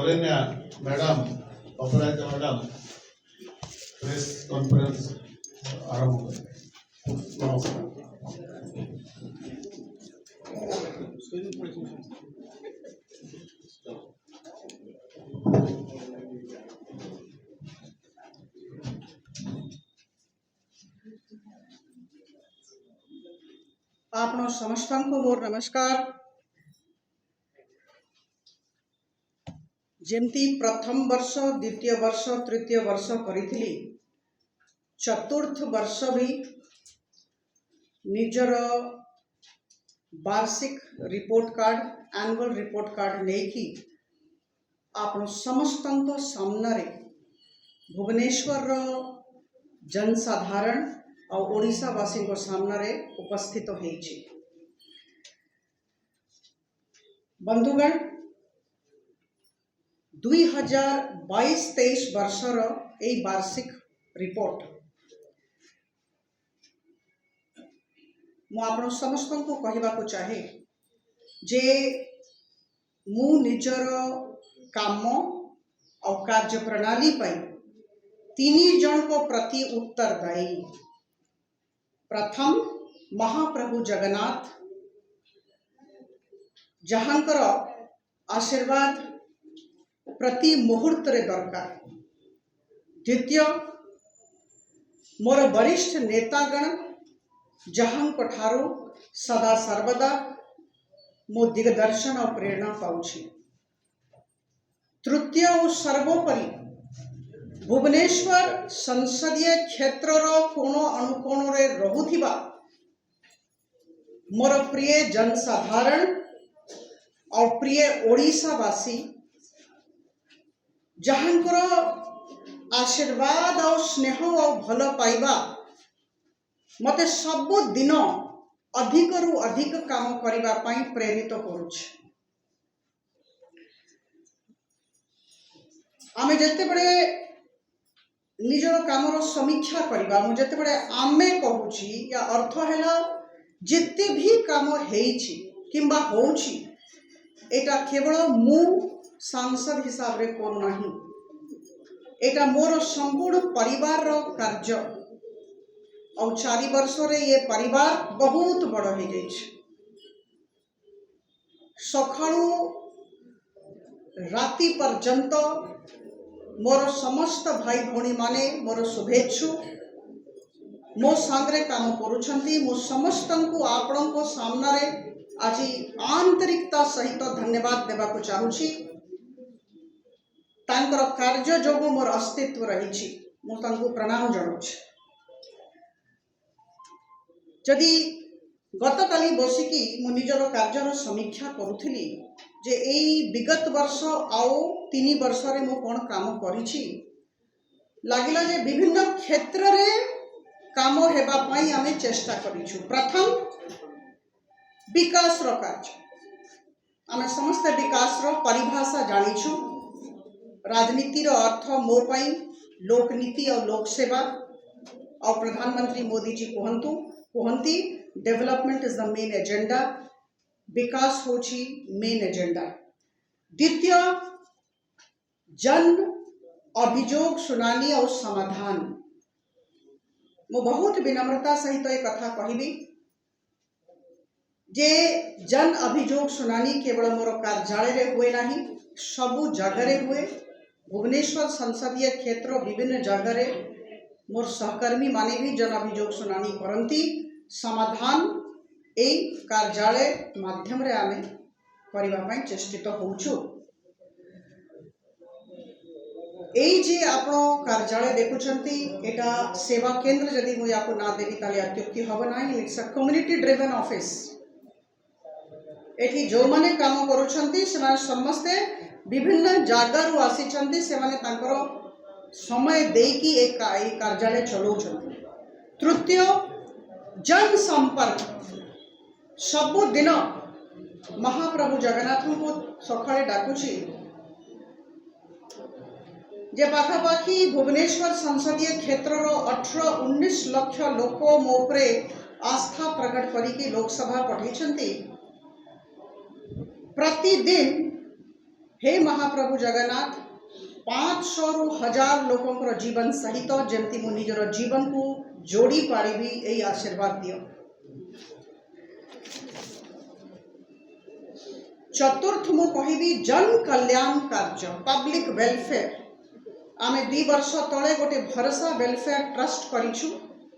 Sharanya madam अपराजिता madam press conference आरंभ करें। नमस्कार। आपण समस्त को मोर नमस्कार। जेमती प्रथम वर्ष द्वितीय वर्ष तृतीय वर्ष करी चतुर्थ वर्ष भी निजर वार्षिक report card annual report card लेकी आपण समस्त सामने भुवनेश्वर जनसाधारण और ओडिशावासी को सामने उपस्थित होइछि। बंधुगण 2022-23 वर्षर ए वार्षिक रिपोर्ट मु आपण समस्त को कहवा को चाहे जे मु निजर काम और कार्य प्रणाली पर 3 जन को प्रति उत्तरदायी। प्रथम महाप्रभु जगन्नाथ जहांकर आशीर्वाद प्रति मुहूर्त रे दरकार। द्वितीय मोर वरिष्ठ नेतागण जहां ठारू सदा सर्वदा मो दिग्दर्शन और प्रेरणा पाउछि। तृतीय और सर्वोपरि भुवनेश्वर संसदीय क्षेत्र कोण अनुकोण रे रहुथिबा मोर प्रिय जनसाधारण और प्रिय ओडिशावासी जहांकर आशीर्वाद और स्नेह और भल पाइबा मते सब दिन अधिक रु अधिक काम करिबा पई प्रेरित करूछ। आमे जते बड़े निजर कामर समीक्षा करिबा मु जते बड़े आमे कहूची या अर्थ हैला जिते भी काम हेइछि किंबा होउछि एटा केवल मु सांसद हिसाब रे कोन नाही, एटा मोर संपूर्ण परिवार रो कार्य और 4 वर्ष रे ये परिवार बहुत बड़ हो जाइछ। सखाळु राति पर्यंत मोर समस्त भाई भौणी माने मोर शुभेच्छु मो सांगरे काम करूछंती। मो समस्त को आपण को सामने आज आंतरिकता सहित धन्यवाद देवा को चाहूछी। तांकर कार्य जोगु मोर अस्तित्व रही मु तांको प्रणाम जणाउछि। जदि गतकाली बसिकी मु निजर कार्यर समीक्षा करुथिली जे एई विगत वर्ष आउ 3 वर्ष रे मु कोन काम करिछि लागिला जे विभिन्न क्षेत्र रे काम हेबा पई आमे चेष्टा करिछु। प्रथम विकास रो कार्य आमे समस्त विकास रो परिभाषा जानिछु। राजनीति रो अर्थ मो पई लोकनीति और लोक सेवा और प्रधानमंत्री मोदी जी कहती development is the main agenda, विकास होची मेन एजेंडा। द्वितीय जन अभियोग शुनानी और समाधान मो बहुत विनम्रता सहित एक कथा कहबी जे जन अभियोग शुनानी केवल मोर कार्यालय रे हुए नहीं सबु जगह रे हुए। भुवनेश्वर संसदीय क्षेत्र विभिन्न जगह रे मोर सहकर्मी माने भी जन अभियोग शुनानी करती। समाधान ए कार्यालय माध्यम रे आमे करिबा पई चेष्टित होउछु। एई जे आपनो कार्यालय देखुछंती एटा सेवा केंद्र जदि मु याको ना देबी ताले अत्युक्ति हबो नाही। It's a community driven office. एठी जो माने काम करूछंती से माने समस्ते विभिन्न जागारू आसीछंती से माने तांकर समय देकी एक कार्यालय चलाउछंती। तृतीय जन संपर्क सबु दिन महाप्रभु जगन्नाथ को सकाळे डाकुची जे पाखापाखि भुवनेश्वर संसदीय क्षेत्र 18-19 लाख लोक मो उपरे आस्था प्रकट करिके लोकसभा पठेछंती। प्रतिदिन हे महाप्रभु जगन्नाथ 500 रु 1000 लोकंकर जीवन सहित जमती मु निजर जीवन को जोड़ी पारिबी एई आशीर्वाद दियो। चतुर्थ मु कहिबी जन कल्याण कार्य पब्लिक वेलफेयर। आमे 2 वर्ष तले गोटे भरोसा वेलफेयर ट्रस्ट करिछु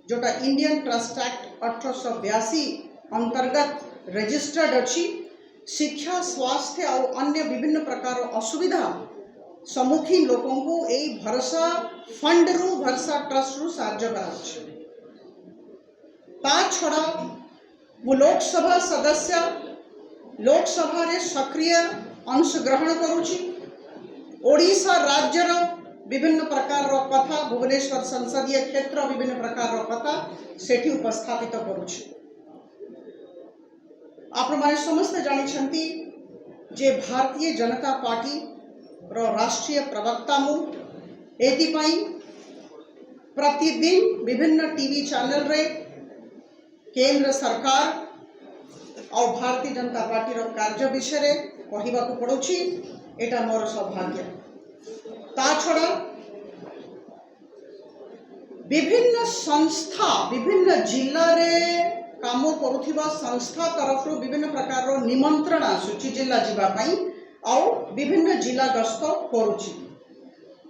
जोटा इंडियन ट्रस्ट एक्ट 1882 अंतर्गत रजिस्टर्ड अच्छी। शिक्षा स्वास्थ्य और अन्य विभिन्न प्रकार असुविधा सम्मुखीन लोकों को यही भरोसा फंड रु भरोसा ट्रस्ट रु साहाय्य कराउछि। ता छड़ा मु लोकसभा सदस्य लोकसभा रे सक्रिय अंशग्रहण करुछि। ओडिशा राज्यर विभिन्न प्रकार रो कथा भुवनेश्वर संसदीय क्षेत्र विभिन्न प्रकार रो कथा सेठी उपस्थापित करुछि। आपण माने समस्त जानिछंती जे भारतीय जनता पार्टी रो राष्ट्रीय प्रवक्ता मु एथिपाई प्रतिदिन विभिन्न टीवी चैनल रे केंद्र सरकार और भारतीय जनता पार्टी रो कार्य विषय रे कहिबा को पड़ुछि। एटा मोर सौभाग्य। ता छड़ा विभिन्न संस्था विभिन्न जिल्ला रे काम करुथिबा संस्था तरफ विभिन्न प्रकार रो निमंत्रण आसुछि जिला जीवा पई और विभिन्न जिला गस्त करुछि।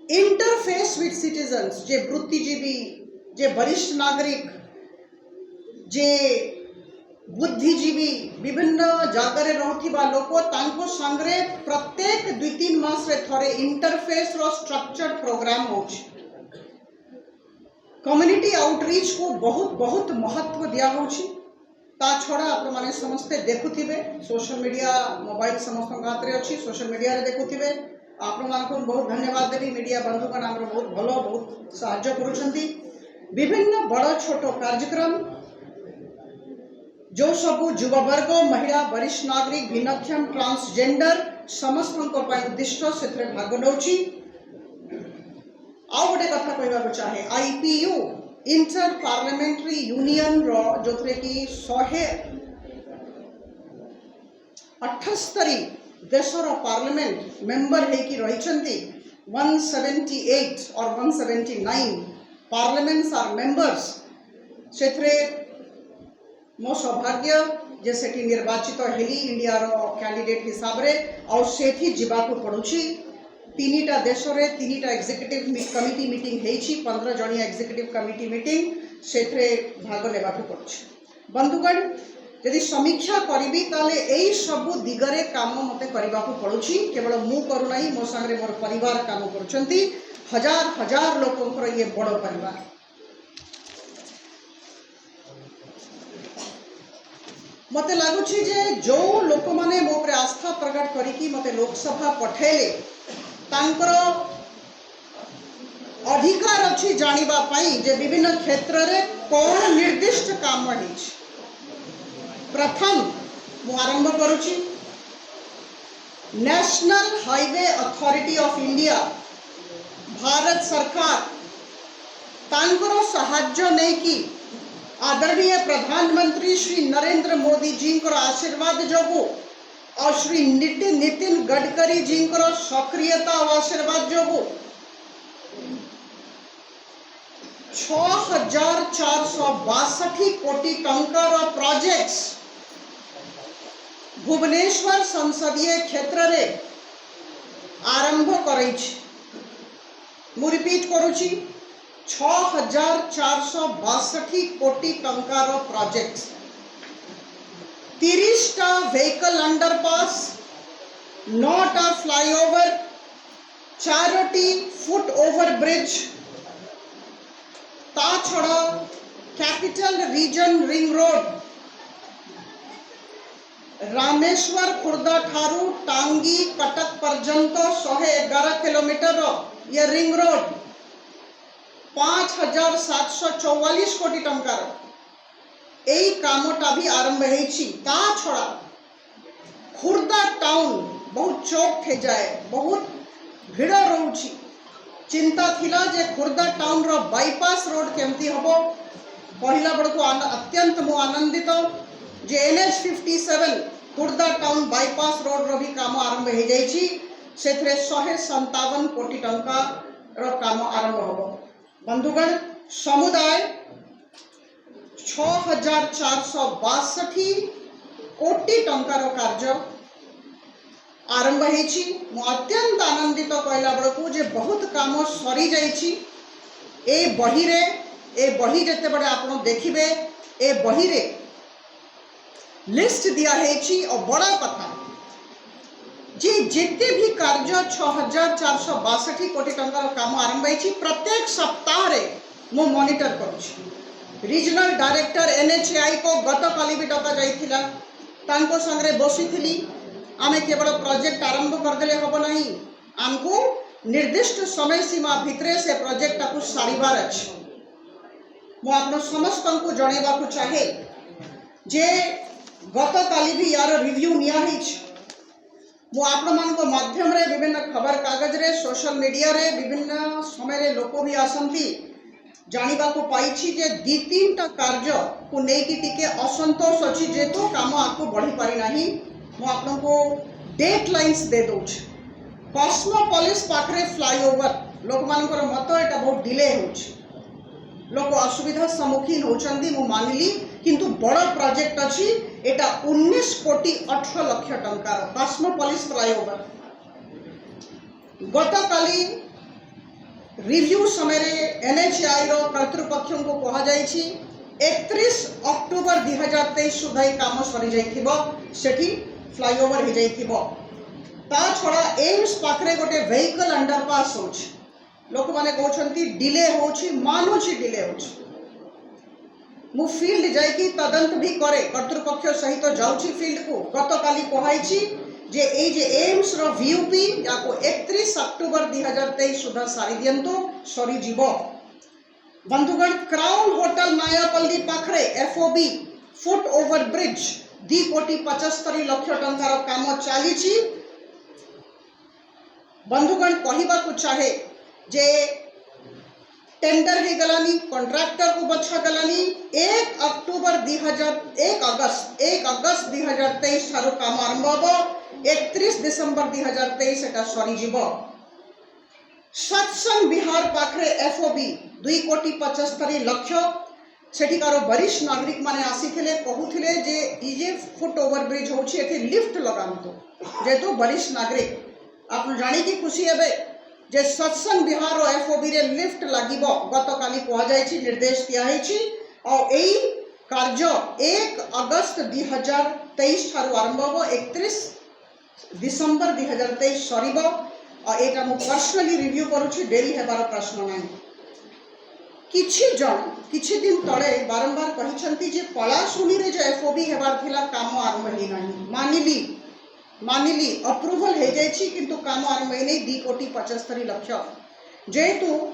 इंटरफेस विथ सिटीजन्स जे वृत्तिजीवी जे वरिष्ठ नागरिक जे बुद्धिजीवी विभिन्न जगार रहथिबा लोक तांको संगरे प्रत्येक 2-3 मास रे थरे इंटरफेस रो स्ट्रक्चर्ड प्रोग्राम होछि। कम्युनिटी आउटरीच को बहुत बहुत महत्व दिया होछि। ता छड़ा आपण माने समस्ते देखुथिबे सोशल मीडिया मोबाइल समस्त हाथ रे अछि सोशल मीडिया रे देखुथिबे। आपण मानको बहुत धन्यवाद देबी मीडिया बंधुगण हमर बहुत भलो बहुत सहायता करूछंती। विभिन्न बड़ छोट कार्यक्रम जो सब युवा वर्ग महिला वरिष्ठ नागरिक भिन्नक्षम ट्रांसजेंडर समस्त को उद्दिष्ट से भाग नौछि। आउ गोटे कथा कहबा को चाहे आईपीयू इंटर पार्लियामेंट्री यूनियन रो जोथरे की 178 देशर पार्लियामेंट मेंबर है कि रहिछंती 178 और 179 पार्लियामेंट्स आर मेंबर्स। सेथरे मो सौभाग्य जे सेठी निर्वाचित हेली इंडिया रो कैंडिडेट हिसाब रे और सेठी जीवा को पड़ुछि। 3टा देश रे 3टा एग्जीक्यूटिव कमिटी मीटिंग हेछि 15 जणिया एग्जीक्यूटिव कमिटी मीटिंग सेथरे भाग लेबा को पड़ुछि। बंधुगण यदि समीक्षा करिबी ताले एई सब दिगरे काम मते करबा को पड़ुछि। केवल मु करू नाही मो संगे मोर परिवार काम करछंती। हजार हजार लोकंकर ये बड़ परिवार। मते लागुछि जे जो लोक माने मो पर आस्था प्रकट करिकी मते लोकसभा पठेले तांकर अधिकार अछि जानिबा पई जे विभिन्न क्षेत्र रे कोन निर्दिष्ट काम होइछि। प्रथम मु आरंभ करुछि National Highway Authority of India Bharat सरकार तांकर सहाय्य नै कि आदरणीय प्रधानमंत्री श्री नरेंद्र मोदी जी को आशीर्वाद जोगु और श्री नितिन गडकरी जी को सक्रियता और आशीर्वाद जोगु 6462 कोटी टंकार प्रोजेक्ट्स भुवनेश्वर संसदीय क्षेत्र रे आरंभ करैछि। मु रिपीट करुछि 6462 कोटी टंकार प्रोजेक्ट्स 30टा व्हीकल अंडरपास 9टा फ्लाईओवर 4टी फुट ओवर ब्रिज ता छड़ा capital region ring road Rameshwar Khurda ठारू टांगी कटक पर्यंत 111 किलोमीटर ये रिंग रोड 5744 कोटी टंकार यही कामटा भी आरंभ होइछि। ता छड़ा खुर्दा टाउन बहुत चौक थे जाए बहुत भिड़ रोची चिंता थिला जे खुर्दा टाउन रो बाईपास रोड केमती हबो कहला बड़को अत्यंत मु आनंदित जे NH 57 Khurda town bypass road रो भी काम आरंभ हो जाइछि। से 157 कोटी टंका काम आरंभ होब। बंधुगण समुदाय 6462 कोटी टंकार कार्य आरंभ होईछि। मु अत्यंत आनंदित कहला बेलू जे बहुत काम सरी जाइछि। ए बही जते बड़े आप देखिए ए बही रे लिस्ट दिया है और बड़ा कथा जी जिते भी कार्य 6462 कोटी टंकार काम आरंभ होईछि प्रत्येक सप्ताह रे मु मॉनिटर करूछि। रीजनल डायरेक्टर NHAI को गत काली भी डका जाइथिला तांको संगे बसिथिली। आमे केवल प्रोजेक्ट आरंभ करदेले हब नहीं, आमको निर्दिष्ट समय सीमा भितरे से प्रोजेक्ट को सारिबार अछि। मु आपन समस्त को जणेबा को चाहे जे गत काली भी यार रिव्यू निया हिच। मु आपण मान को माध्यम रे विभिन्न खबर कागज रे सोशल मीडिया रे विभिन्न समय रे लोक भी आसंती जानिबा को पाइछि जे 2-3टा कार्य को नेकी टिके असंतोष अछि जेतु काम आको बढ़ी पारि नाही। मु आपन को डेट लाइन्स दे दोछ। कॉस्मोपोलिस पाखरे फ्लाईओवर लोक मानकर मत एटा बहुत डिले होछ, लोक असुविधा सम्मुखीन होचंदी मु मानिली, किंतु बड़ प्रोजेक्ट अछि एटा 19 कोटी 18 लाख टंकार कॉस्मोपोलिस फ्लाईओवर। गत काली रिव्यू समय NHAI रो कर्तृपक्ष को कहा जाइछि 31 अक्टोबर 2023 सुधा काम सरी जाइथिबो, सेठी फ्लाईओवर हो जाइथिबो। ता छड़ा एम्स पाखरे गोटे व्हीकल अंडरपास होछ, लोक माने कहउछंती डिले होछि, मानुछि डिले होछि। मु फील्ड जाई कि तदंत भी करे कर्तृपक्ष सहित जाउछि फील्ड को। गत काली कहैछि जे ए जे एम्स रो VUP याको 31 अक्टोबर 2023 सुधा सारी दियंतो सरी जीवो। बंधुगण क्राउन होटल मायापल्ली पाखरे FOB फुट ओवर ब्रिज 2 कोटी 75 लाख टंकार काम चली। बंधुगण कहवा को चाहे जे टेंडर हो गलानी, कॉन्ट्रैक्टर को बछा गलानी। 1 अगस्त 2023 ठारो काम आरंभ होबो, 31 दिसंबर 2023 एटा सरी जीवो। सत्संग विहार पाखरे FOB 2 कोटी 75 लाख सेठिकार वरिष्ठ नागरिक माने आसीथिले कहूथिले जे ई जे फुट ओवर ब्रिज होछि एथे लिफ्ट लगांतो जेतु वरिष्ठ नागरिक आप जानी कि खुशी हेबे जे सत्संग विहार और FOB रे लिफ्ट लागिबो। गत काली कहा जायछि निर्देश दिया हैछि और एई कार्य 1 अगस्त 2023 ठारो आरंभ होबो, 31 दिसंबर 2023 सरीबो। और एटा मु पर्सनली रिव्यू करूछि, डेरी हेबार प्रश्न नाही। किछि दिन तळे बारंबार कहिसंती जे पलाशुनी रे जे FOB हेबार थिला काम आरंभ हे नाही। मानिली अप्रूवल हो जाइछि किंतु काम आरंभ हे नहीं। 2 कोटी 75 लाख जेतु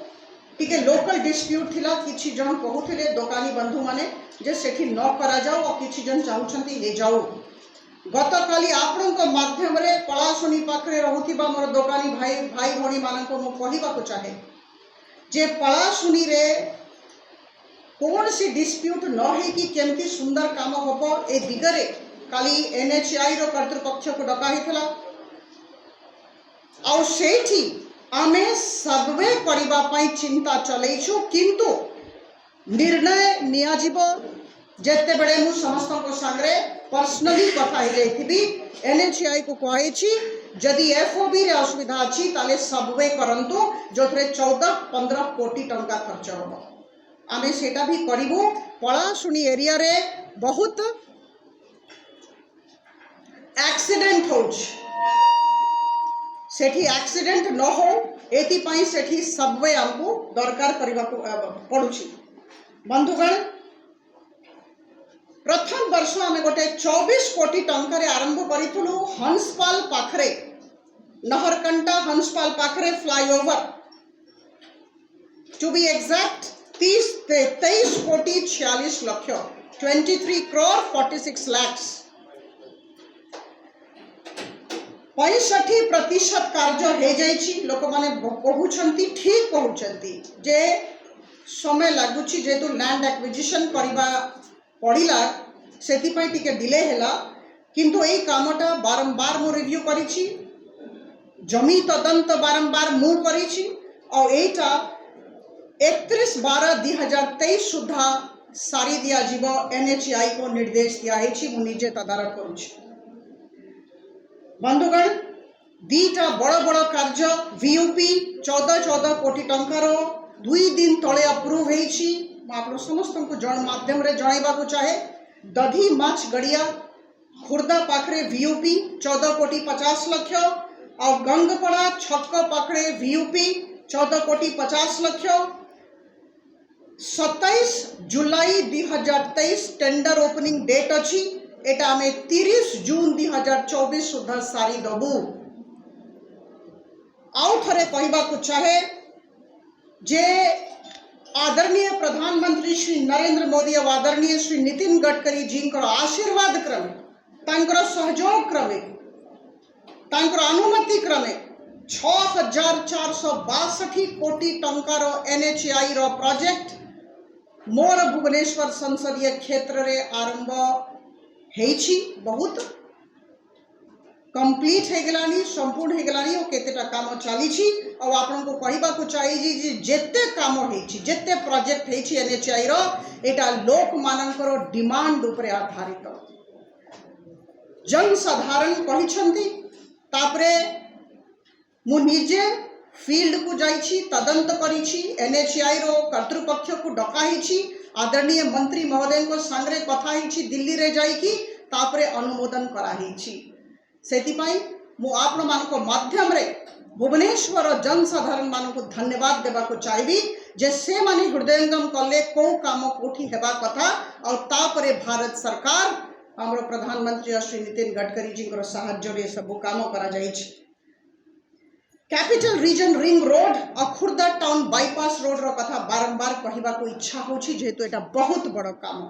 टिके लोकल डिस्प्यूट थिला, किछि जन कहूथिले दोकानी बंधु माने जे सेठी न करा जाऊ और किछि जन चाहुछंती हे जाऊ। गत काली आपनक माध्यम रे पलाशुनी पाखरे रहुथिबा मोर दोकानी भाई भणी मानक मु कहिबा को चाहे जे पलाशुनी रे कौन सी डिस्प्यूट न है कि केमती सुंदर काम होबो ए दिगरे काली NHAI रो कर्तृपक्ष को डका हितला और सेठी आमे सर्वे करिबा पई चिंता चलैछु, किंतु निर्णय निया जिवो जेते बेले मु समस्त को संगे पर्सनली कथा हो जाइथिबी। NHAI को कहैछि जदि FOB रे असुविधा अछि ताले सर्वे करंतु जोथरे 14-15 कोटी टंका खर्च होबो। आमे सेटा भी करिवो। पलाशुनी एरिया रे बहुत एक्सीडेंट होछ, सेठी एक्सीडेंट न हो एति पई सेठी सबवे हमको दरकार करबा पड़ुछि। बंधुगण प्रथम वर्ष आमे गोटे 24 कोटी टंका रे आरंभ करिथुलु हंसपाल पाखरे, नहरकंटा हंसपाल पाखरे फ्लाईओवर टू बी एग्जैक्ट 23 कोटी 46 लाख 23 करोड़ 46 लाख। 65% कार्य हो जाइछि। लोक माने कहउछंती ठीक कहउछंती जे समय लागुछि जेतु लैंड एक्विजिशन करबा पड़िला सेति पई टिके डिले हैला, किंतु एई कामटा बारंबार मो रिव्यू करिछि। जमी तदंत बारंबार मु करिछि और एटा 31/12/2023 सुधा सारी दिया जीव एनएचआई को निर्देश दिया है मु निजे तदारख करुछि। बंधुगण दीटा बड़ बड़ कार्य वीयूपी 14 कोटी टंकार 2 दिन तले अप्रूव होईछि। आप समस्त को जन माध्यम रे जणाइबा को चाहे दधी माछ गड़िया खुर्दा पाखरे वीयूपी 14 कोटी 50 लाख और गंगपड़ा छक पाखरे वीयूपी 14 कोटी 50 लाख। 27 जुलाई 2023 टेंडर ओपनिंग डेट अच्छी एटा आमे 30 जून 2024 सुधा सारी दबू। आउ थरे कहबा को चाहे जे आदरणीय प्रधानमंत्री श्री नरेंद्र मोदी और आदरणीय श्री नितिन गडकरी जी आशीर्वाद क्रमे तांकर सहयोग क्रमे तांकर अनुमति क्रमे 6462 कोटी टंकार एनएचआई रो प्रोजेक्ट मोर भुवनेश्वर संसदीय क्षेत्र रे आरंभ हेछि। बहुत कंप्लीट हो गलानी संपूर्ण हो गलानी और केतेटा काम चली छी और आपन को कहबा को चाहिए जी जेते काम हेछि जेते प्रोजेक्ट हेछि एनएचआई रो एटा लोक मानकर डिमांड ऊपर आधारित जन साधारण कहिछंती। तापरे मु निजे फील्ड को जाइछि तदंत करिछि एनएचआई रो कर्तृपक्ष को डकाइछि आदरणीय मंत्री महोदय को संगे कथा हिछि दिल्ली रे जाइकी तापरे अनुमोदन कराहिछि। सेतिपाई मु आपण मान को माध्यम रे भुवनेश्वर जनसाधारण मान को धन्यवाद देबा को चाहिबी जे से माने हृदयंगम कले को काम कोठी हेबा कथा और तापरे भारत सरकार हमरो प्रधानमंत्री श्री नितिन गडकरी जी को सहायता रे सब काम करा जाइछि। कैपिटल रीजन रिंग रोड और खुर्दा टाउन बाईपास रोड रो कथा बारंबार कहबा को इच्छा होछि जेहेतु एटा बहुत बड़ काम।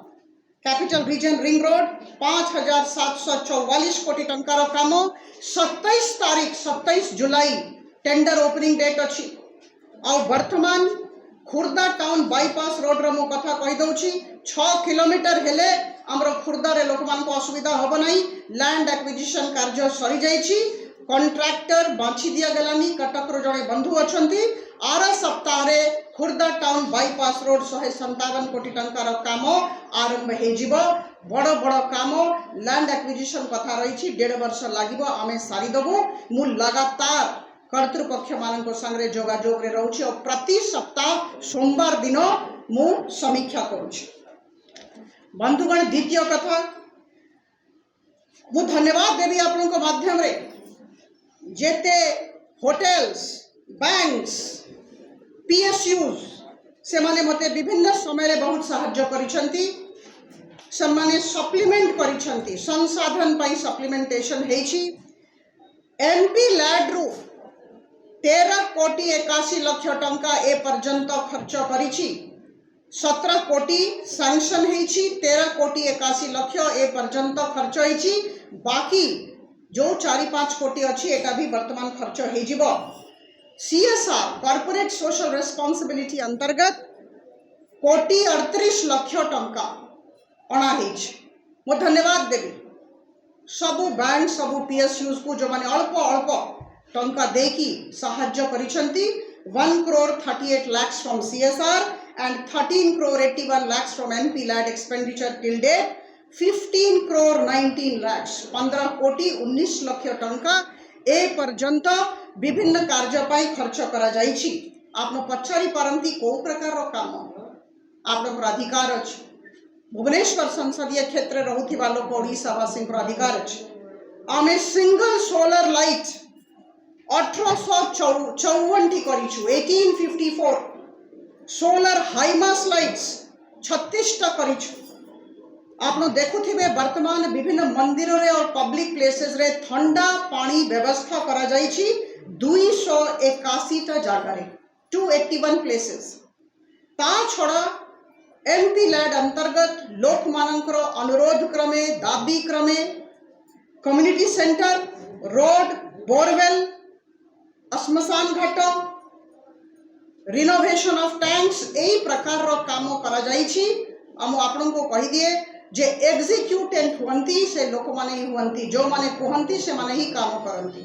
कैपिटल रीजन रिंग रोड 5744 कोटी टंकार काम 27 जुलाई टेंडर ओपनिंग डेट अच्छी और वर्तमान खुर्दा टाउन बाईपास रोड रो मो कथा कहि दउछि 6 किलोमीटर हेले हमरो खुर्दा रे लोक मान को असुविधा होबो नाही। लैंड एक्विजिशन कार्य सरी जाइछि कॉन्ट्रैक्टर बाछी दिया गलानी कटक रो जणे बंधु अछंती आर सप्ताह रे खुर्दा टाउन बाईपास रोड 157 कोटी टंकार काम आरंभ हे जिवो। बड़ बड़ काम लैंड एक्विजिशन कथा रही 1.5 वर्ष लागिबो आमे सारी दबो। मु लगातार कर्तृपक्ष मान संगे जोगाजोग रे रहउछि और प्रति सप्ताह सोमवार दिन मु समीक्षा करूछि। बंधुगण द्वितीय कथा मु धन्यवाद देवी आपन को माध्यम रे जेते होटेल्स बैंक्स पीएसयूज से माने मते विभिन्न समय रे बहुत सहायता करिसंती से माने सप्लीमेंट करिसंती संसाधन पाई सप्लीमेंटेशन हेछि। एमपी लैड रु 13 कोटी 81 लाख टंका ए पर्यंत खर्च करिछि 17 कोटी सैंक्शन हेछि 13 कोटी 81 लाख ए पर्यंत खर्च हेछि। बाकी जो 4-5 कोटी अच्छी एटा भी वर्तमान खर्च हो जिवो। सीएसआर कॉर्पोरेट सोशल रेस्पॉन्सिबिलिटी अंतर्गत 1.38 लाख टंका अणा हेछि। मो धन्यवाद देवी सबु बैंक सबु पीएसयूज को जो माने अल्प अल्प टंका देकी सहायता करिसंती 1 crore 38 lakhs from CSR and 13 crore 81 lakhs from MP led expenditure till date 15 crore 19 lakhs 15 कोटी 19 लाख टंका ए पर्यंत विभिन्न कार्य पाई खर्च करा जाइछि। आपन पछारी पारंती को प्रकार रो काम आपन अधिकार अछि। भुवनेश्वर संसदीय क्षेत्र रहुथिबा लोक ओडिशावासी अधिकार अछि। आमे सिंगल सोलर लाइट 1854 करिछु 1854 सोलर हाईमास लाइट्स 36 टा करिछु। आप देखुथिबे वर्तमान विभिन्न मंदिर रे और पब्लिक प्लेसेस रे ठंडा पानी व्यवस्था करा जाइछि 281 टा जगह रे 281 प्लेसेस। ता छड़ा एमपी लैड अंतर्गत लोक मानकर अनुरोध क्रमे दाबी क्रमे कम्युनिटी सेंटर रोड बोरवेल श्मशान घाट रिनोवेशन ऑफ टैंक्स यही प्रकार रो काम करा जाइछि। हम आपन को कहि दिए जे एग्जीक्यूटेंट हुंती से लोक माने ही हुंती जो माने कहंती से माने ही काम करंती।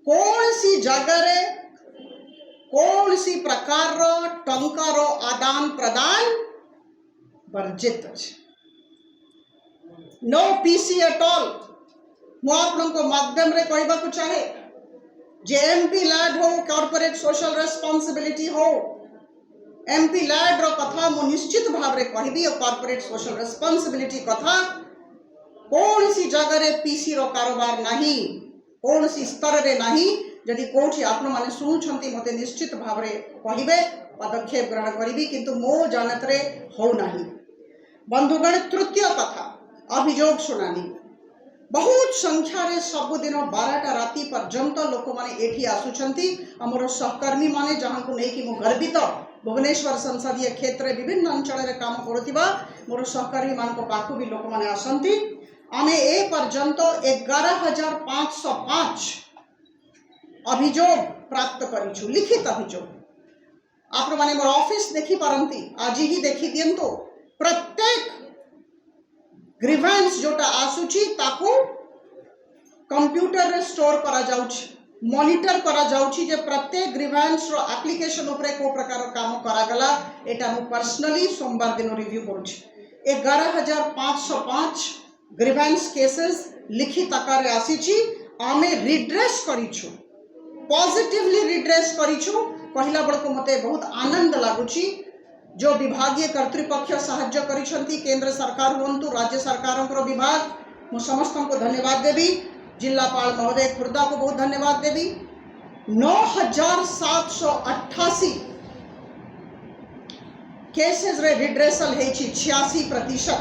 कौन सी जगह रे कौन सी प्रकार टंकार आदान प्रदान वर्जित अछि। No PC at all. मु आपनको माध्यम रे कहबा को चाहे जे एमपी लैड हो कॉर्पोरेट सोशल रेस्पॉन्सिबिलिटी हो एमपी लैड रो कथा मु निश्चित भाव रे कहबी और कॉर्पोरेट सोशल रेस्पॉन्सिबिलिटी कथा कौन सी जगह रे पीसी रो कारोबार नहीं कौन सी स्तर रे नहीं जदि कोठी आपण माने सुनुछंती मते निश्चित भाव रे कहिबे पदक्षेप ग्रहण करिबी किंतु मो जानत रे हो नाही। बंधुगण तृतीय कथा अभियोग शुणानी बहुत संख्या रे सबुदिन 12टा राति पर्यंत लोक माने एठी आसुछंती हमरो सहकर्मी माने जहां को नै कि मु गर्वित भुवनेश्वर संसदीय क्षेत्र रे विभिन्न अंचल रे काम करथिबा मोर सहकर्मी मान को पाखु भी लोक माने आसंती आमे ए पर्यंत 11505 अभियोग प्राप्त करिछु लिखित अभियोग आपण माने मोर ऑफिस देखि पारंती आज ही देखि दियंतो प्रत्येक ग्रीवेंस जोटा आसुची ताको कंप्यूटर रे स्टोर करा जाउची मॉनिटर करा जाउची जे प्रत्येक ग्रीवेंस रो एप्लीकेशन ऊपर को प्रकार काम करा गला एटा मु पर्सनली सोमवार दिन रिव्यू करूची। 11505 ग्रीवेंस केसेस लिखित आकार रे आसीची आमे रिड्रेस करिछु पॉजिटिवली रिड्रेस करिछु पहिला बड़ को मते बहुत आनंद लागुची। जो विभागीय कर्तृपक्ष साहाय्य करिसंती केंद्र सरकार हुंतु राज्य सरकारों विभाग मु समस्त को धन्यवाद देवी जिलापाल महोदय खुर्दा को बहुत धन्यवाद देवी। 9788 केसेस रे रिड्रेसल हेछि 86%।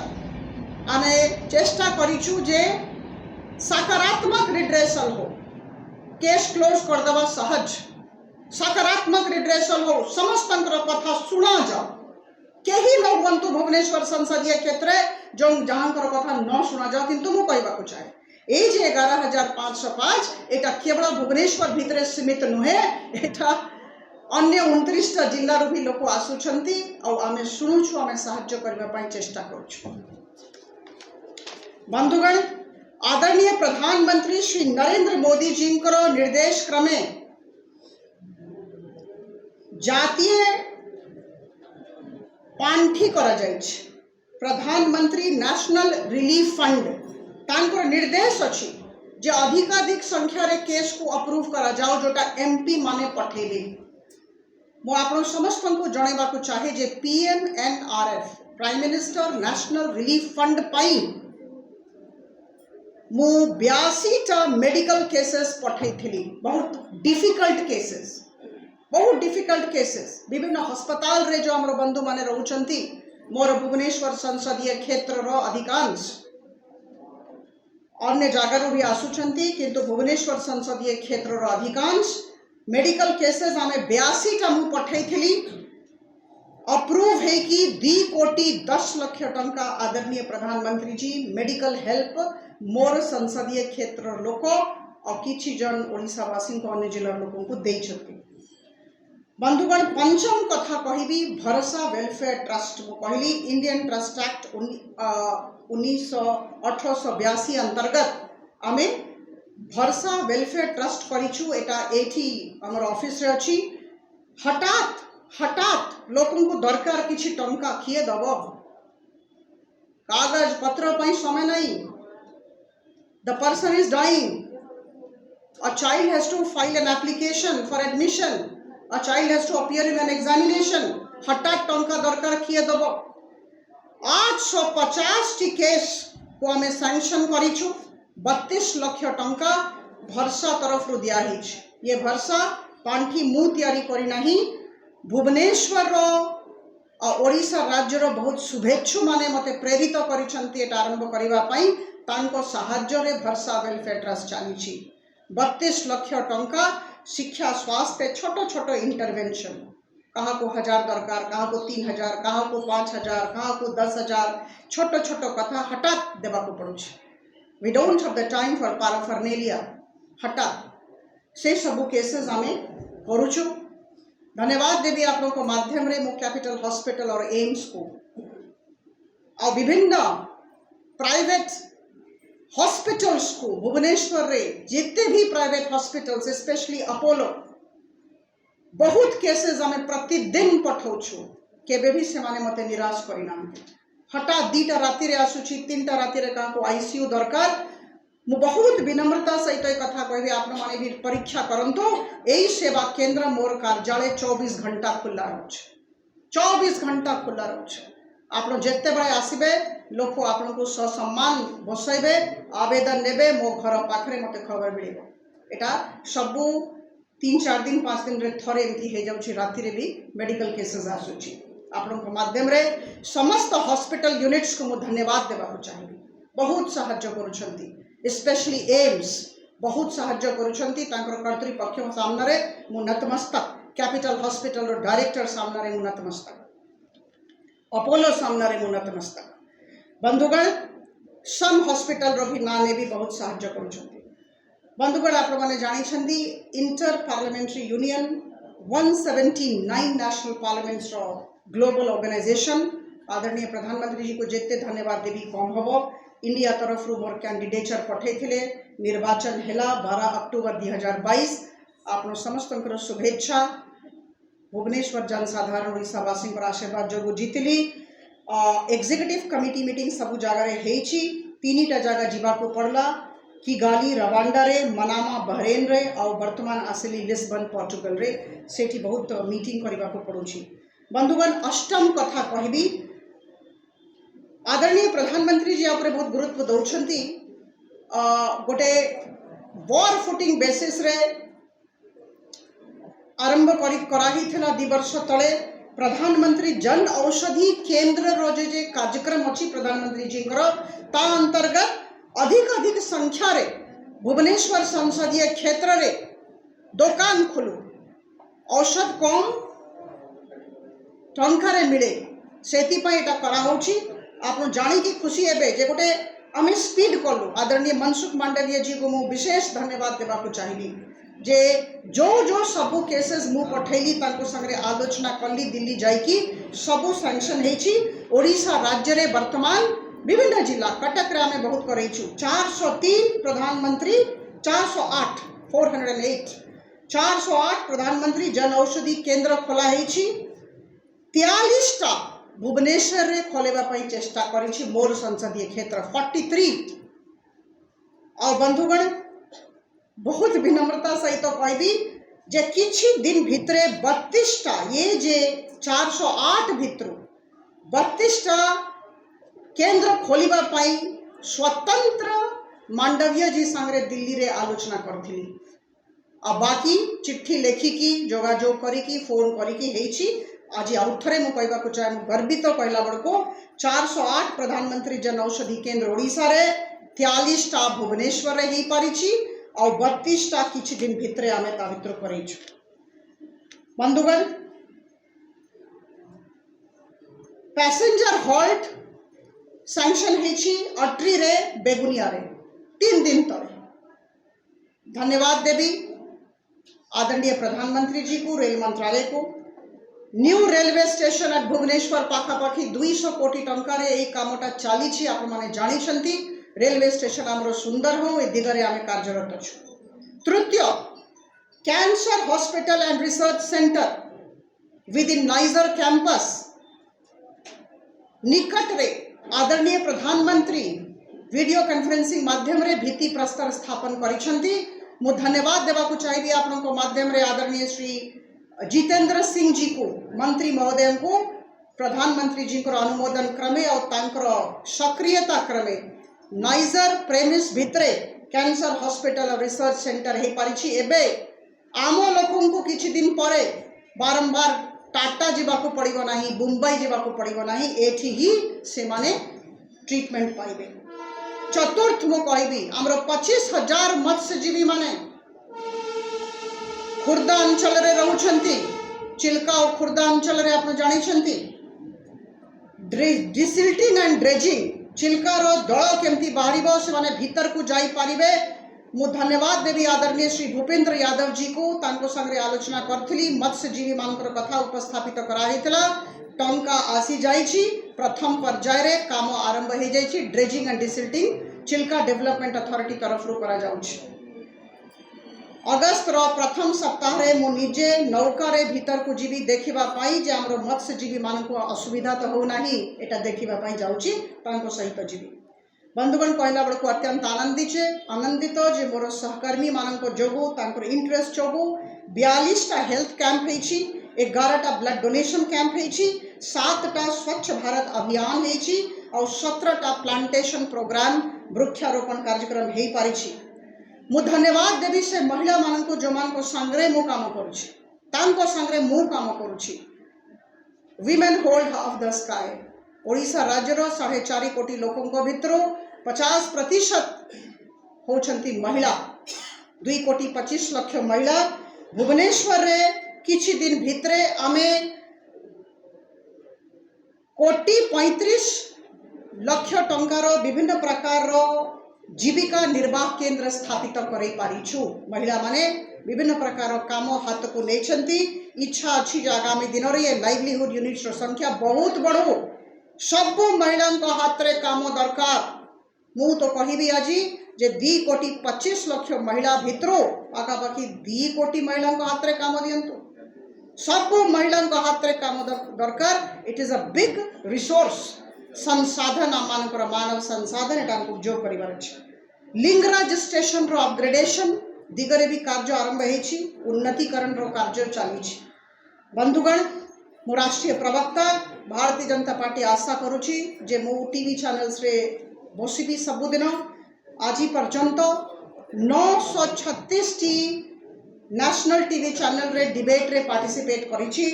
आमे चेष्टा करिछु जे सकारात्मक रिड्रेसल हो केस क्लोज कर देवा सहज सकारात्मक रिड्रेसल हो समस्त कथा सुना जाओ केही न हुंतु भुवनेश्वर संसदीय क्षेत्र जो जहां कथा न सुना जाओ किंतु मु कहबा को चाहे ए जे 11505 एटा केवल भुवनेश्वर भितरे सीमित नुहे एटा अन्य 29टा जिल्ला रो भी लोक आसुछंती और आमे सुनुछु आमे सहाय्य करबा पई चेष्टा करूछु। बंधुगण आदरणीय प्रधानमंत्री श्री नरेंद्र मोदी जी निर्देश क्रमे जातीय पांठी करा जाइछ प्रधानमंत्री नेशनल रिलीफ फंड तांकर निर्देश अछि जे अधिकाधिक संख्या रे केस को अप्रूव करा जाओ जोटा एमपी माने पठेले। मो आपण समस्त को जणेबा को चाहे जे PMNRF prime minister national relief fund पाई मु 82टा मेडिकल केसेस पठैथिली बहुत डिफिकल्ट केसेस विभिन्न अस्पताल रे जो हमरो बंधु माने रहउचंती मोर भुवनेश्वर संसदीय क्षेत्र रो अधिकांश अन्य जगह भी आसुचंती किंतु भुवनेश्वर संसदीय क्षेत्र रो अधिकांश मेडिकल केसेस आमे 82टा मु पठैथिली अप्रूव है कि 2,10,00,000 टंका आदरणीय प्रधानमंत्री जी मेडिकल हेल्प मोर संसदीय क्षेत्र लोक और किछि जन ओडिशावासी को अन्य जिला लोकों को दे छथि। बंधुगण पंचम कथा कहबी भरोसा वेलफेयर ट्रस्ट को कहली इंडियन ट्रस्ट एक्ट 1882 अंतर्गत आमे भरोसा वेलफेयर ट्रस्ट करिछु एटा एठी हमर ऑफिस रे अछि हठात लोकों को दरकार किछि टंका किए दब कागज पत्र पई समय नहीं the person is dying a child has to file an application for admission a child has to appear in an examination हठात टंका दरकार किए दब 850 टी केस को हमें सैंक्शन करिछु 32 लाख टंका भरसा तरफ रु दिया हिच ये भरसा पांठी मु तैयारी करी नहीं भुवनेश्वर ओडिशा राज्य रो बहुत शुभेच्छु माने मते प्रेरित करिसंती एटा आरंभ करिवा पई तांको साहाय्य रे भरसा वेलफेयर ट्रस्ट चलीछि 32 लाख टंका शिक्षा स्वास्थ्य छोट छोट इंटरवेंशन कहा को 1000 दरकार कहा को 3000 कहा को 5000 कहा को 10,000 छोट छोट कथा हठात देबा को पड़ुछि we don't have the time for paraphernalia हठात से सब केसेस आमे करूछु। धन्यवाद देवी आप लोगों को माध्यम रे मु कैपिटल हॉस्पिटल और एम्स को और विभिन्न प्राइवेट हॉस्पिटल्स को भुवनेश्वर रे जितने भी प्राइवेट हॉस्पिटल्स स्पेशली अपोलो बहुत केसेस आम प्रतिदिन पठाऊँ केबे भी से माने मते निराश करना हठात 2टा राति आसूची 3टा राति क्या आईसीयू दरकार मु बहुत विनम्रता सहित कथा कहबी आपण माने भी परीक्षा करंतु एई सेवा केंद्र मोर कार्यालय 24 घंटा खुला रहुछ 24 घंटा खुला रहुछ आपण जेते बळे आसीबे लोक आपण को सम्मान बसैबे आवेदन नेबे मो घर पाखरे मते खबर मिलिबो एटा सबु 3-4 दिन 5 दिन रे थरे एमती हे जाउछि राति रे भी मेडिकल केसेस आसुछि आपण को माध्यम रे समस्त हॉस्पिटल यूनिट्स को मु धन्यवाद देबा को चाहिए बहुत सहायता करूछंती स्पेशली एम्स बहुत सहायता करूछंती तांकर कर्तृपक्ष सामने रे मु नतमस्तक कैपिटल हॉस्पिटल रो डायरेक्टर सामने रे मु नतमस्तक अपोलो सामने रे मु नतमस्तक बंधुगण सम हॉस्पिटल रो भी नाने भी बहुत सहायता करूछंती बंधुगण आप मैंने जानी inter parliamentary union 179 national parliaments रो ग्लोबल ऑर्गेनाइजेशन आदरणीय प्रधानमंत्री जी को जिते धन्यवाद देवी कम हम इंडिया तरफ मोर कैंडिडेचर पठे निर्वाचन है 12 अक्टोबर 2022 आप समस्त शुभेच्छा भुवनेश्वर जनसाधारण ओडावासी आशीर्वाद जो जीतली एग्जीक्यूटिव कमिटी मीटिंग सबू जगार तीनटा जगह जावाक पड़ला किगाली रवांडा रे मनामा बहरेन रे और वर्तमान आसिली लिस्बन पोर्चुगल रे सेठी बहुत मीटिंग करने को पड़ुछि बंधुगण अष्टम कथा कहबी आदरणीय प्रधानमंत्री जी आप बहुत गुरुत्व दौरान गोटे वॉर फुटिंग बेसिस रे आरंभ करा 2 वर्ष तले प्रधानमंत्री जन औषधि केंद्र रो जे कार्यक्रम अच्छी प्रधानमंत्री जी ता अंतर्गत अधिक संख्या रे भुवनेश्वर संसदीय क्षेत्र रे दुकान खोलू औषध कम टंकार मिले से आप जाणी की खुशी है जे गोटे आम स्पीड कलु आदरणीय मनसुख मांडविया जी को मुझे विशेष धन्यवाद देवा चाहिए जे जो सबू केसेस मु पठेली संगे आलोचना कली दिल्ली जाइकी सबू सैंक्शन ओडिशा राज्य रे वर्तमान विभिन्न जिला कटक रे आमे बहुत करेछु 403 प्रधानमंत्री 408 प्रधानमंत्री जन औषधि केंद्र खोला हेछि 43टा भुवनेश्वर रे खोलेबा पई चेष्टा करिछि मोर संसदीय क्षेत्र 43 और बंधुगण बहुत विनम्रता सहित कहबी जे किछि दिन भितरे 32टा ये जे 408 भितरु 32टा केंद्र खोलिबा पाई स्वतंत्र मांडविया जी सांगरे दिल्ली रे आलोचना करथिली आ बाकी चिट्ठी लेखिकी जोगाजोग करिकी फोन करिकी हेछि आज आउ थरे मु कहबा को चाहे गर्वित कहला बड़को 408 प्रधानमंत्री जन औषधि केंद्र ओडिशा रे 43टा भुवनेश्वर रे ही पारिछि और 32टा किछि दिन भितरे आमे ता भितर करैछु बंधुगण पैसेंजर हॉल्ट सैंक्शन हेछि अट्री रे बेगुनिया रे 3 दिन तले धन्यवाद देवी आदरणीय प्रधानमंत्री जी को रेल मंत्रालय को new railway station at Bhubaneswar पाखापाखि 200 कोटी टंकार यही कामटा चली आप माने जानी रेलवे स्टेशन आमर सुंदर हो ए दिगरे आमे कार्यरत अच्छु तृतीय cancer hospital and research centre with in niger campus निकट रे आदरणीय प्रधानमंत्री वीडियो कॉन्फ्रेंसिंग माध्यम रे भित्ति प्रस्तर स्थापन करिसेंती मु धन्यवाद देवा चाहिए आपनको माध्यम रे आदरणीय श्री जितेंद्र सिंह जी को मंत्री महोदय को प्रधानमंत्री जी को अनुमोदन क्रमे और तांकर सक्रियता क्रमे नाइजर प्रेमिस भितरे कैंसर हॉस्पिटल और रिसर्च सेंटर हे पारिछि एबे आम लोकन को किछि दिन परे बारंबार टाटा जीवाको पड़िबो नाही मुंबई जीवाको पड़िबो नाही एठी ही से माने ट्रीटमेंट पाइबे चतुर्थ मु कहबी हमरो 25,000 मत्स्यजीवी माने खुर्दा अंचल रे रहउछंती चिल्का और खुर्दा अंचल रे आपन जानि छंती डिसिल्टिंग एंड ड्रेजिंग चिल्कार दल केमती बाहर से माने भीतर को जाई पारिबे मु धन्यवाद देवी आदरणीय श्री भूपेंद्र यादव जी को तांको संगे आलोचना करथिली मत्स्यजीवी मानकर कथा उपस्थापित कराइतला टंका आसी जाइछि प्रथम पर्याय रे काम आरंभ हे जाइछि dredging and desilting Chilika development authority तरफ करा जाउछि। अगस्त रो प्रथम सप्ताह रे मु निजे नौका रे भीतर को जीवी देखिबा पाई जे हमरो मत्स्यजीवी मान को असुविधा तो हो नाही एटा देखिबा पाई जाउछि तांको सहित जीवी। बंधुगण कहला बेलू अत्यंत आनंदित जे मोर सहकर्मी मान जोगु तांकर इंटरेस्ट जोगु 42टा हेल्थ कैंप हेछि, 11टा ब्लड डोनेशन कैंप हेछि, 7टा स्वच्छ भारत अभियान हेछि और 17टा प्लांटेशन प्रोग्राम वृक्षारोपण कार्यक्रम हेई पारिछि। मु धन्यवाद देवी से महिला मान को जो मान को संग्रे मु काम करुछि तांको संग्रे मु काम करुछि। Women hold half the sky Odisha राज्यर 4.5 कोटी लोकों भितर 50% होछंती महिला। 2 कोटी 25 लाख महिला भुवनेश्वर रे किछि दिन भितरे आमे 1 कोटी 35 लाख टंकार विभिन्न प्रकार जीविका निर्वाह केंद्र स्थापित करै पारिछु। महिला माने विभिन्न प्रकार काम हाथ को नेछंती। इच्छा अछि जे आगामी दिन रे ये लाइवलीहुड यूनिट्स रो संख्या बहुत बढ़ो। सब महिला हाथ रे काम दरकार। मु तो कहबी आज जे 2 कोटी 25 लाख महिला भितरो पाखापाखि 2 कोटी महिला हाथ रे काम दियंतु। सब महिला हाथ रे काम दरकार। It is a big resource संसाधन आमानकर मानव संसाधन एटा उपयोग करिवार अछि। लिंगराज स्टेशन रो अपग्रेडेशन दिगरे भी कार्य आरंभ हेछि, उन्नतीकरण रो कार्य चली। बंधुगण मु राष्ट्रीय प्रवक्ता भारतीय जनता पार्टी आशा करुछि जे मु टीवी चैनल्स रे बसिबी सबुदिन। आज पर्यंत 936 टी नेशनल टीवी चैनल रे डिबेट रे पार्टिसिपेट करिछि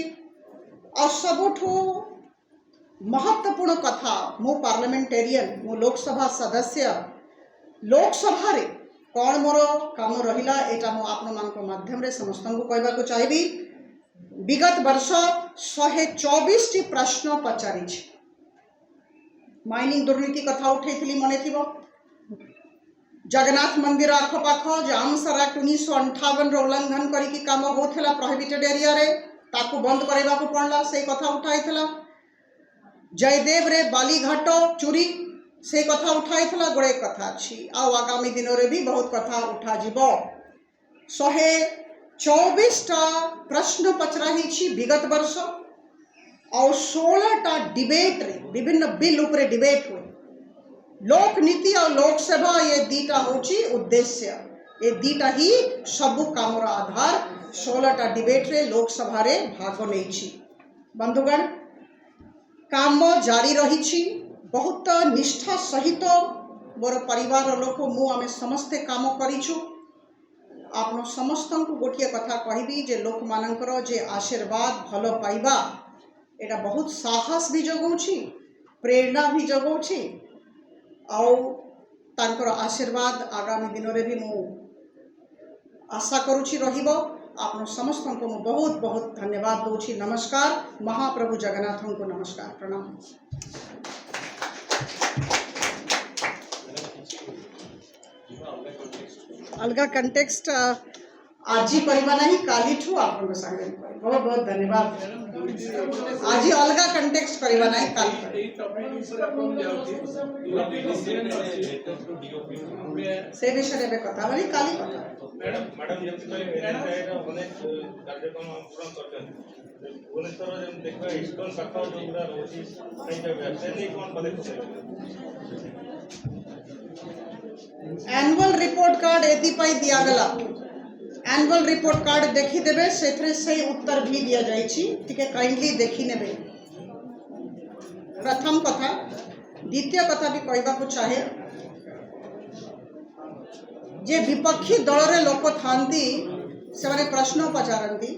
और सबुठु महत्वपूर्ण कथा मु पार्लियामेंटेरियन मु लोकसभा सदस्य लोकसभा रे कौन मोर काम रहिला एटा मु आपण मानक माध्यम रे समस्त को कहबा को चाहेबी। विगत वर्ष 124 टी प्रश्न पचारि छी। माइनिंग दुर्नीति कथा उठैथिली मने थिबो। जगन्नाथ मंदिर आखपाख आमसर एक्ट 1958 रो उल्लंघन करिकी काम होथला प्रोहिबिटेड एरिया रे ताकू बंद करैबा को पड़ला से कथा उठाइथला। जयदेव रे बालीघाट चोरी से कथा उठाइथला गोटे कथा अछि। आ आगामी दिन रे भी बहुत कथा उठा जीवो। 124टा प्रश्न पचराही छी विगत वर्ष और 16टा डिबेट रे विभिन्न बिल उपरे डिबेट हुए। लोक नीति और लोक सेवा ये दीटा होची उद्देश्य। ये दीटा ही सबु कामर आधार। 16टा डिबेट रे लोकसभा रे भाग नै छी। बंधुगण काम जारी रही छी। बहुत निष्ठा सहित मोर परिवार लोक मु आमे समस्ते काम करिछु। आपण समस्त को गोटिए कथा कहबी जे लोक मानकर जे आशीर्वाद भलो पाइबा एटा बहुत साहस भी जगौछि, प्रेरणा भी जगौछि और तांकर आशीर्वाद आगामी दिन रे भी मु आशा करुछि रहिबो। आपण समस्त को मु बहुत बहुत धन्यवाद दउछि। नमस्कार। महाप्रभु जगन्नाथ को नमस्कार प्रणाम। अलगा कंटेक्स्ट आज ही करवा नहीं काली ठू आपन को संगे बहुत बहुत धन्यवाद। आज ही अलगा कंटेक्स्ट करवा नहीं काली से विषय रे कथा बनी काली कथा। मैडम जब अनेक कार्यक्रम पूर्ण करछन भुवनेश्वर जब देखबा इस्कॉन पाखा जो पूरा रोजी नहीं जगह से नहीं कोन बदे एनुअल रिपोर्ट कार्ड एति पाई दिया गला। एनुअल रिपोर्ट कार्ड देखी देबे सेथरे सही उत्तर भी दिया जाई छी। ठीक काइंडली देखी नेबे। प्रथम कथा। द्वितीय कथा भी कहबा को चाहे जे विपक्षी दल रे लोक थांती से माने प्रश्न पचारंती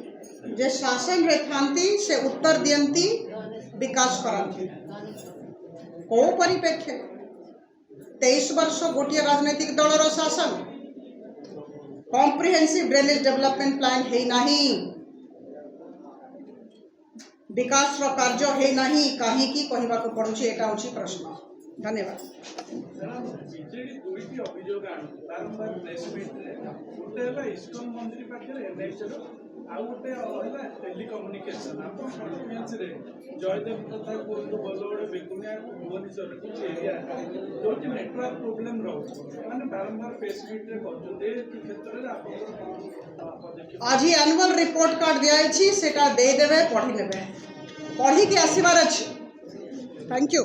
जे शासन रे थांती से उत्तर दियंती विकास करंती। को परिप्रेक्ष्य 23 वर्ष गोटे राजनीतिक दल रो शासन कॉम्प्रिहेंसिव ड्रेनेज डेवलपमेंट प्लान है नहीं, विकास रो कार्य है नहीं, कहीं की कहबा को पड़ुछि एटा होछि प्रश्न। धन्यवाद। बीजेडी दुईटी अभियोग आनु बारंबार प्रेस मीट रे गोटे हला इस्कॉन मंत्री पाखरे एनएच रो ଆଉ ଗୋଟେ ରହିଲା ଟେଲିକମ୍ୟୁନିକେସନ୍ ଆମ କନଫରେନ୍ସରେ ଜୟଦେବ ତଥା ବରଗଡ଼ ବେଗୁନିଆ ଭୁବନେଶ୍ୱର କିଛି ଏରିଆ ଯୋଉଠି ନେଟୱାର୍କ ପ୍ରୋବ୍ଲେମ୍ ରହୁଛି ସେମାନେ ବାରମ୍ବାର ପ୍ରେସ୍ ମିଟ୍ରେ କରୁଛନ୍ତି ଏ କ୍ଷେତ୍ରରେ ଆପଣଙ୍କର କ'ଣ ପଦକ୍ଷେପ? आज ही एनुअल रिपोर्ट कार्ड दिखाई सेटा दे देवे पढ़ी नेबे पढ़ी के आसीबार अछि। Thank you.